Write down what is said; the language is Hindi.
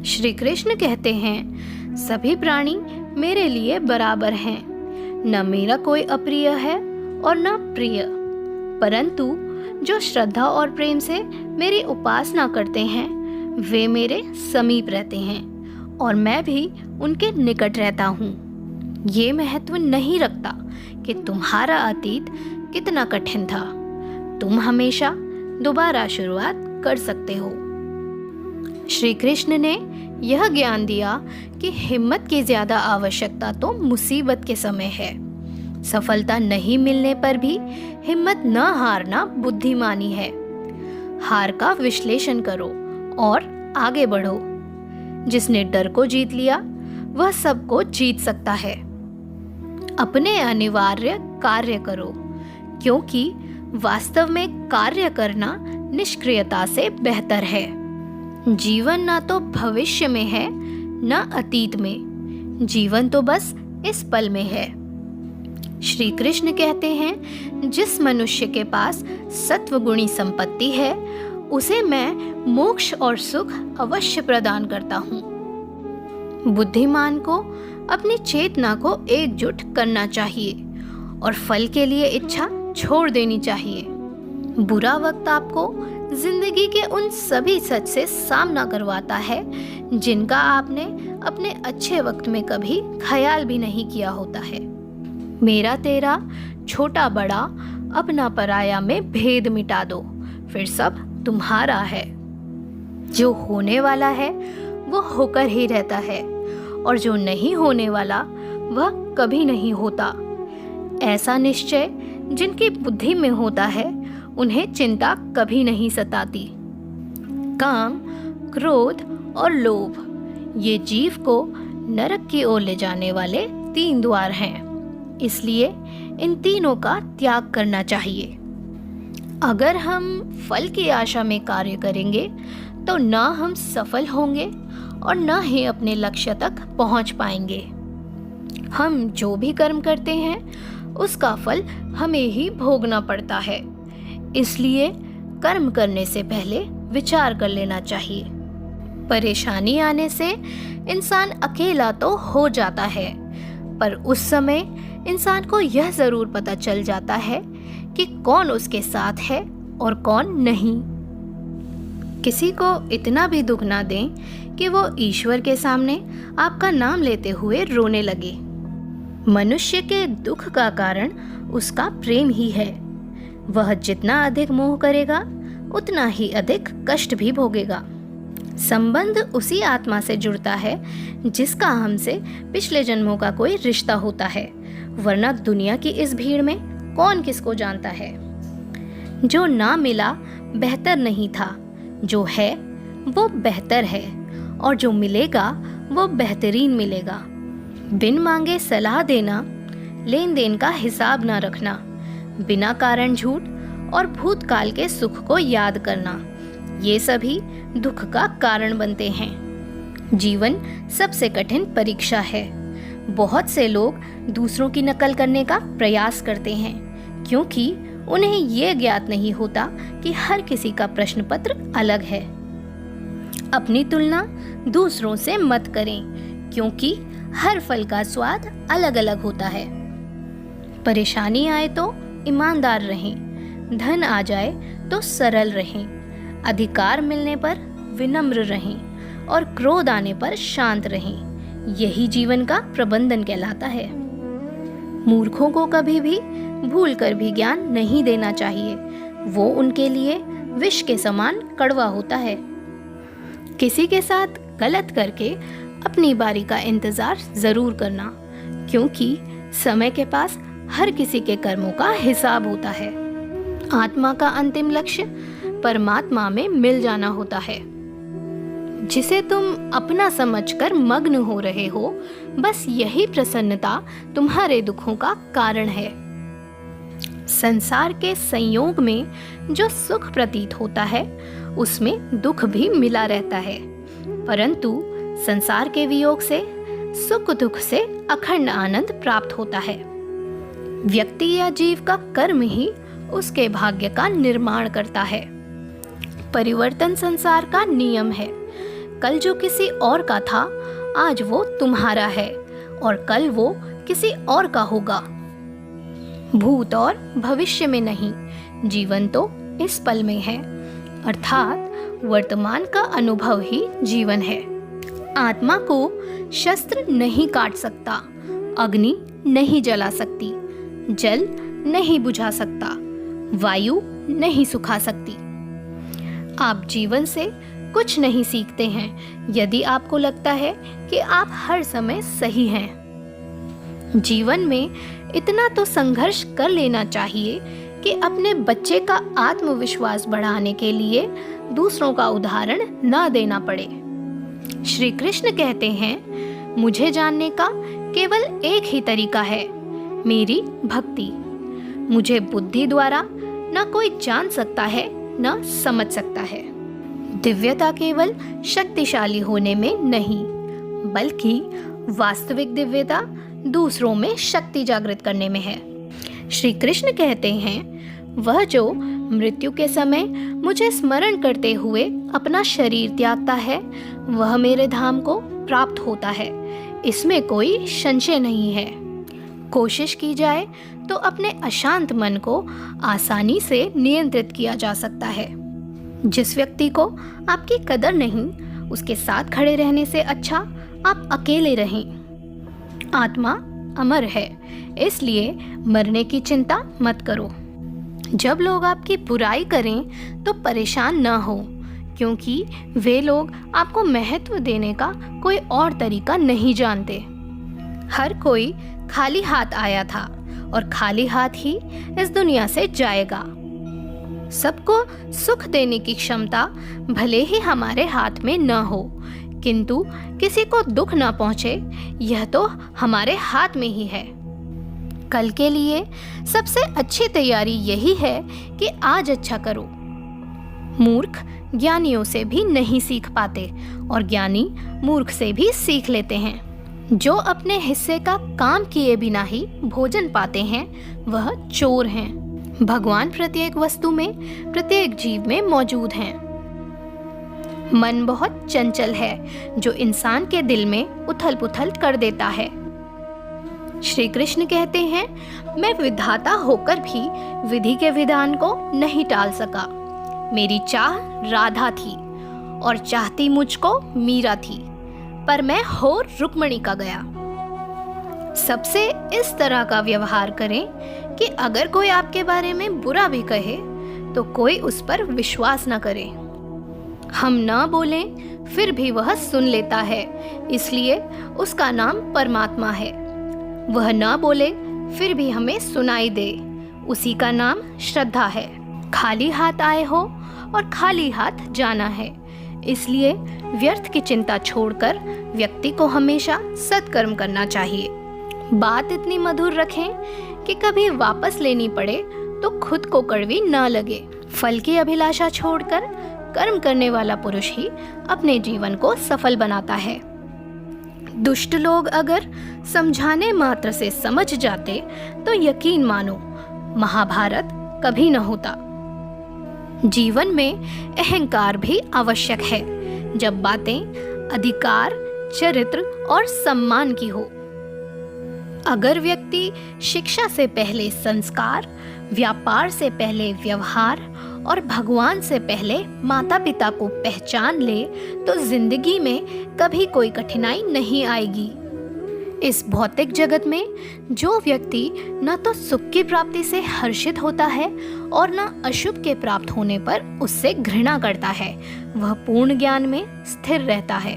श्री कृष्ण कहते हैं, सभी प्राणी मेरे लिए बराबर हैं। न मेरा कोई अप्रिय है और न प्रिय, परंतु जो श्रद्धा और प्रेम से मेरी उपासना करते हैं वे मेरे समीप रहते हैं और मैं भी उनके निकट रहता हूँ। ये महत्व नहीं रखता कि तुम्हारा अतीत कितना कठिन था, तुम हमेशा दोबारा शुरुआत कर सकते हो। श्री कृष्ण ने यह ज्ञान दिया कि हिम्मत की ज्यादा आवश्यकता तो मुसीबत के समय है। सफलता नहीं मिलने पर भी हिम्मत न हारना बुद्धिमानी है। हार का विश्लेषण करो और आगे बढ़ो। जिसने डर को जीत लिया वह सबको जीत सकता है। अपने अनिवार्य कार्य करो, क्योंकि वास्तव में कार्य करना निष्क्रियता से बेहतर है। जीवन ना तो भविष्य में है न अतीत में, जीवन तो बस इस पल में है। श्री कृष्ण कहते हैं, जिस मनुष्य के पास सत्वगुणी संपत्ति है उसे मैं मोक्ष और सुख अवश्य प्रदान करता हूँ। बुद्धिमान को अपनी चेतना को एकजुट करना चाहिए और फल के लिए इच्छा छोड़ देनी चाहिए। बुरा वक्त आपको जिंदगी के उन सभी सच से सामना करवाता है जिनका आपने अपने अच्छे वक्त में कभी ख्याल भी नहीं किया होता है। मेरा तेरा, छोटा बड़ा, अपना पराया में भेद मिटा दो, फिर सब तुम्हारा है। जो होने वाला है वो होकर ही रहता है और जो नहीं होने वाला वह कभी नहीं होता। ऐसा निश्चय जिनकी बुद्धि में होता है उन्हें चिंता कभी नहीं सताती। काम, क्रोध और लोभ ये जीव को नरक की ओर ले जाने वाले 3 द्वार हैं, इसलिए इन तीनों का त्याग करना चाहिए। अगर हम फल की आशा में कार्य करेंगे तो न हम सफल होंगे और न ही अपने लक्ष्य तक पहुंच पाएंगे। हम जो भी कर्म करते हैं उसका फल हमें ही भोगना पड़ता है, इसलिए कर्म करने से पहले विचार कर लेना चाहिए। परेशानी आने से इंसान अकेला तो हो जाता है, पर उस समय इंसान को यह जरूर पता चल जाता है कि कौन उसके साथ है और कौन नहीं। किसी को इतना भी दुख ना दें कि वो ईश्वर के सामने आपका नाम लेते हुए रोने लगे। मनुष्य के दुख का कारण उसका प्रेम ही है। वह जितना अधिक मोह करेगा उतना ही अधिक कष्ट भी भोगेगा। संबंध उसी आत्मा से जुड़ता है जिसका हमसे पिछले जन्मों का कोई रिश्ता होता है, वरना दुनिया की इस भीड़ में कौन किसको जानता है। जो ना मिला बेहतर नहीं था, जो है वो बेहतर है और जो मिलेगा वो बेहतरीन मिलेगा। बिन मांगे सलाह देना, लेन देन का हिसाब ना रखना, बिना कारण झूठ और भूतकाल के सुख को याद करना, ये सभी दुख का कारण बनते हैं। जीवन सबसे कठिन परीक्षा है। बहुत से लोग दूसरों की नकल करने का प्रयास करते हैं, क्योंकि उन्हें ये ज्ञात नहीं होता कि हर किसी का प्रश्न पत्र अलग है। अपनी तुलना दूसरों से मत करें, क्योंकि हर फल का स्वाद अलग अलग होता है। परेशानी आए तो ईमानदार रहें, धन आ जाए तो सरल रहें, अधिकार मिलने पर विनम्र रहें और क्रोध आने पर शांत रहें। यही जीवन का प्रबंधन कहलाता है। मूर्खों को कभी भी भूल कर भी ज्ञान नहीं देना चाहिए, वो उनके लिए विष के समान कड़वा होता है। किसी के साथ गलत करके अपनी बारी का इंतजार जरूर करना, क्योंकि समय के पास हर किसी के कर्मों का हिसाब होता है। आत्मा का अंतिम लक्ष्य परमात्मा में मिल जाना होता है। जिसे तुम अपना समझकर मग्न हो रहे हो, बस यही प्रसन्नता तुम्हारे दुखों का कारण है। संसार के संयोग में जो सुख प्रतीत होता है उसमें दुख भी मिला रहता है, परंतु संसार के वियोग से सुख दुख से अखंड आनंद प्राप्त होता है। व्यक्ति या जीव का कर्म ही उसके भाग्य का निर्माण करता है। परिवर्तन संसार का नियम है। कल जो किसी और का था, आज वो तुम्हारा है और कल वो किसी और का होगा। भूत और भविष्य में नहीं, जीवन तो इस पल में है, अर्थात वर्तमान का अनुभव ही जीवन है। आत्मा को शस्त्र नहीं काट सकता, अग्नि नहीं जला सकती, जल नहीं बुझा सकता, वायु नहीं सुखा सकती। आप जीवन से कुछ नहीं सीखते हैं यदि आपको लगता है कि आप हर समय सही हैं। जीवन में इतना तो संघर्ष कर लेना चाहिए कि अपने बच्चे का आत्मविश्वास बढ़ाने के लिए दूसरों का उदाहरण न देना पड़े। श्री कृष्ण कहते हैं, मुझे जानने का केवल एक ही तरीका है, मेरी भक्ति। मुझे बुद्धि द्वारा न कोई जान सकता है न समझ सकता है। दिव्यता केवल शक्तिशाली होने में नहीं, बल्कि वास्तविक दिव्यता दूसरों में शक्ति जागृत करने में है। श्री कृष्ण कहते हैं, वह जो मृत्यु के समय मुझे स्मरण करते हुए अपना शरीर त्यागता है, वह मेरे धाम को प्राप्त होता है। इसमें कोई संशय नहीं है। कोशिश की जाए तो अपने अशांत मन को आसानी से नियंत्रित किया जा सकता है। जिस व्यक्ति को आपकी कदर नहीं, उसके साथ खड़े रहने से अच्छा आप अकेले रहें। आत्मा अमर है, इसलिए मरने की चिंता मत करो। जब लोग आपकी बुराई करें तो परेशान न हो, क्योंकि वे लोग आपको महत्व देने का कोई और तरीका नहीं जानते। हर कोई खाली हाथ आया था और खाली हाथ ही इस दुनिया से जाएगा। सबको सुख देने की क्षमता भले ही हमारे हाथ में न हो, किंतु किसी को दुख न पहुंचे, यह तो हमारे हाथ में ही है। कल के लिए सबसे अच्छी तैयारी यही है कि आज अच्छा करो। मूर्ख ज्ञानियों से भी नहीं सीख पाते और ज्ञानी मूर्ख से भी सीख लेते हैं। जो अपने हिस्से का काम किए बिना ही भोजन पाते हैं, वह चोर हैं। भगवान प्रत्येक वस्तु में, प्रत्येक जीव में मौजूद हैं। मन बहुत चंचल है, जो इंसान के दिल में उथल पुथल कर देता है। श्री कृष्ण कहते हैं, मैं विधाता होकर भी विधि के विधान को नहीं टाल सका। मेरी चाह राधा थी और चाहती मुझको मीरा थी, पर मैं हो रुक्मिणी का गया। सबसे इस तरह का व्यवहार करें कि अगर कोई आपके बारे में बुरा भी कहे तो कोई उस पर विश्वास न करे। हम न बोलें फिर भी वह सुन लेता है, इसलिए उसका नाम परमात्मा है। वह न बोले फिर भी हमें सुनाई दे, उसी का नाम श्रद्धा है। खाली हाथ आए हो और खाली हाथ जाना है, इसलिए व्यर्थ की चिंता छोड़कर व्यक्ति को हमेशा सत्कर्म करना चाहिए। बात इतनी मधुर रखें कि कभी वापस लेनी पड़े तो खुद को कड़वी न लगे। फल की अभिलाषा छोड़कर कर्म करने वाला पुरुष ही अपने जीवन को सफल बनाता है। दुष्ट लोग अगर समझाने मात्र से समझ जाते तो यकीन मानो महाभारत कभी न होता। जीवन में अहंकार भी आवश्यक है, जब बातें अधिकार, चरित्र और सम्मान की हो। अगर व्यक्ति शिक्षा से पहले संस्कार, व्यापार से पहले व्यवहार और भगवान से पहले माता पिता को पहचान ले तो जिंदगी में कभी कोई कठिनाई नहीं आएगी। इस भौतिक जगत में जो व्यक्ति न तो सुख की प्राप्ति से हर्षित होता है और न अशुभ के प्राप्त होने पर उससे घृणा करता है, वह पूर्ण ज्ञान में स्थिर रहता है।